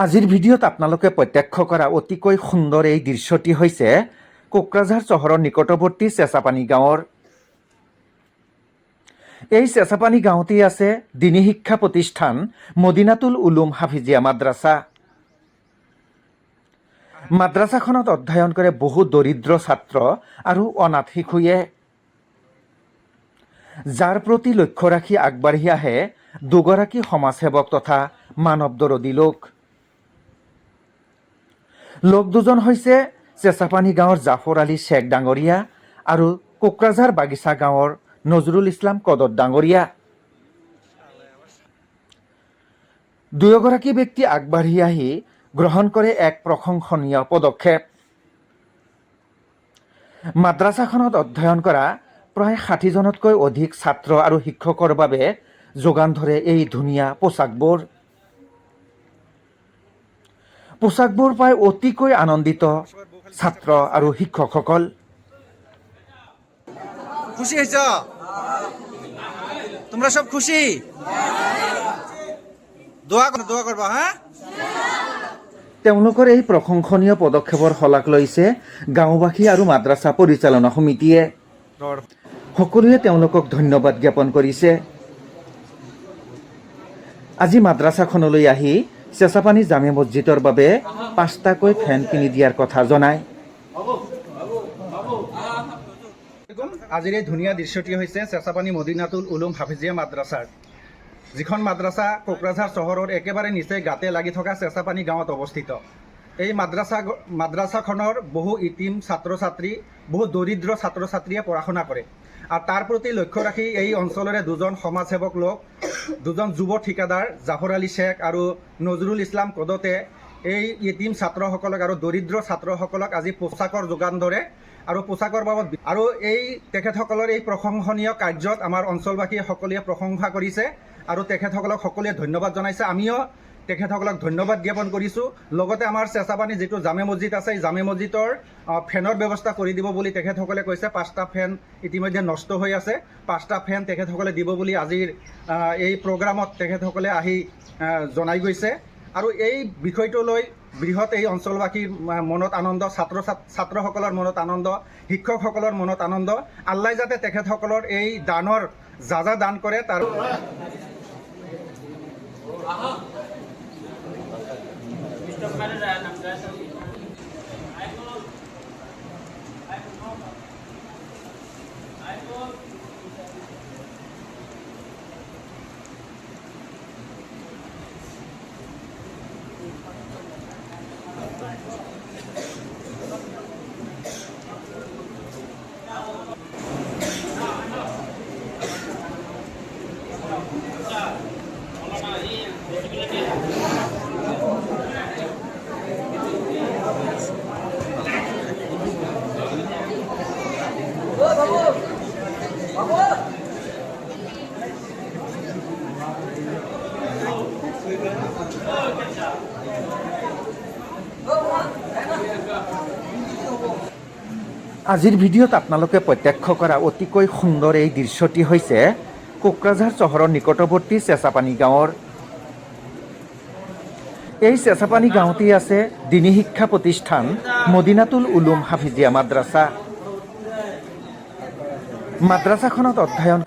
আজিৰ ভিডিঅ'ত আপোনালোকে প্ৰত্যক্ষ কৰা অতিকৈ সুন্দৰ এই দৃশ্যটি হৈছে কোকৰাঝাৰ চহৰৰ নিকটৱৰ্তী চেঁচাপানী গাঁৱৰ। এই চেঁচাপানী গাঁৱতেই আছে দিনী শিক্ষা প্ৰতিষ্ঠান মদিনাতুল উলুম হাফিজিয়া মাদ্ৰাছা। মাদ্ৰাছাখনত অধ্যয়ন কৰে বহু দৰিদ্ৰ ছাত্ৰ আৰু অনাথ শিশুৱে, যাৰ প্ৰতি লক্ষ্য ৰাখি আগবাঢ়ি আহে দুগৰাকী সমাজসেৱক তথা মানৱদৰদী লোক দুজন হৈছে চেঁচাপানী গাঁৱৰ জাফৰ আলী শ্বেখ ডাঙৰীয়া আৰু কোকৰাঝাৰ বাগিচা গাঁৱৰ নজৰুল ইছলাম কদৰ ডাঙৰীয়া। দুয়োগৰাকী ব্যক্তি আগবাঢ়ি আহি গ্ৰহণ কৰে এক প্ৰশংসনীয় পদক্ষেপ। মাদ্ৰাছাখনত অধ্যয়ন কৰা প্ৰায় ৬০জনতকৈ অধিক ছাত্ৰ আৰু শিক্ষকৰ বাবে যোগান ধৰে এই ধুনীয়া পোচাকবোৰ পাই অতিকৈ আনন্দিত ছাত্ৰ আৰু শিক্ষকসকল। খুশি হয়েছ? তোমৰা সব খুশি? দোয়া কৰবা, হ্যাঁ? তেওঁলোকৰ এই প্ৰশংসনীয় পদক্ষেপৰ শলাগ লৈছে গাঁওবাসী আৰু মাদ্ৰাছা পৰিচালনা সমিতিয়ে। সকলোৱে তেওঁলোকক ধন্যবাদ জ্ঞাপন কৰিছে। আজি মাদ্ৰাছাখনলৈ আহি চেঁচাপানী জামে মছজিদৰ বাবে ৫টাকৈ ফেন কিনি দিয়াৰ কথা জনায়। আজিৰ এই ধুনীয়া দৃশ্যটি হৈছে চেঁচাপানী মদিনাতুল উলুম হাফিজিয়া মাদ্ৰাছাৰ, যিখন মাদ্ৰাছা কোকৰাঝাৰ চহৰৰ একেবাৰে নিচেই গাতে লাগি থকা চেঁচাপানী গাঁৱত অৱস্থিত। এই মাদ্ৰাছাখনৰ বহু ইতিম ছাত্ৰ ছাত্ৰী, বহু দৰিদ্ৰ ছাত্ৰ ছাত্ৰীয়ে পঢ়া শুনা কৰে আৰু তাৰ প্ৰতি লক্ষ্য ৰাখি এই অঞ্চলৰে দুজন সমাজসেৱক লোক, দুজন যুৱ ঠিকাদাৰ জাফৰ আলী শ্বেখ আৰু নজৰুল ইছলাম কদতে এই ইতিম ছাত্ৰসকলক আৰু দৰিদ্ৰ ছাত্ৰসকলক আজি পোচাকৰ যোগান ধৰে আৰু পোচাকৰ বাবদ আৰু এই তেখেতসকলৰ এই প্ৰশংসনীয় কাৰ্যত আমাৰ অঞ্চলবাসীয়ে সকলোৱে প্ৰশংসা কৰিছে আৰু তেখেতসকলক সকলোৱে ধন্যবাদ জনাইছে। আমিও তেখেতসকলক ধন্যবাদ জ্ঞাপন কৰিছোঁ। লগতে আমাৰ চেঁচাপানী যিটো জামে মছজিদ আছে, এই জামে মছজিদৰ ফেনৰ ব্যৱস্থা কৰি দিব বুলি তেখেতসকলে কৈছে। ৫টা ফেন ইতিমধ্যে নষ্ট হৈ আছে, 5টা ফেন তেখেতসকলে দিব বুলি আজিৰ এই প্ৰগ্ৰামত তেখেতসকলে আহি জনাই গৈছে। আৰু এই বিষয়টো লৈ বৃহৎ এই অঞ্চলবাসীৰ মনত আনন্দ, ছাত্ৰসকলৰ মনত আনন্দ, শিক্ষকসকলৰ মনত আনন্দ। আল্লাই যাতে তেখেতসকলৰ এই দানৰ যাজা দান কৰে তাৰ আজিৰ ভিডিঅ'ত আপোনালোকে প্ৰত্যক্ষ কৰা অতিকৈ সুন্দৰ এই দৃশ্যটি হৈছে কোকৰাঝাৰ চহৰৰ নিকটৱৰ্তী চেঁচাপানী গাঁৱৰ। এই চেঁচাপানী গাঁৱতেই আছে দিনী শিক্ষা প্ৰতিষ্ঠান মদিনাতুল উলুম হাফিজিয়া মাদ্ৰাছা। মাদ্ৰাছাখনত অধ্যয়ন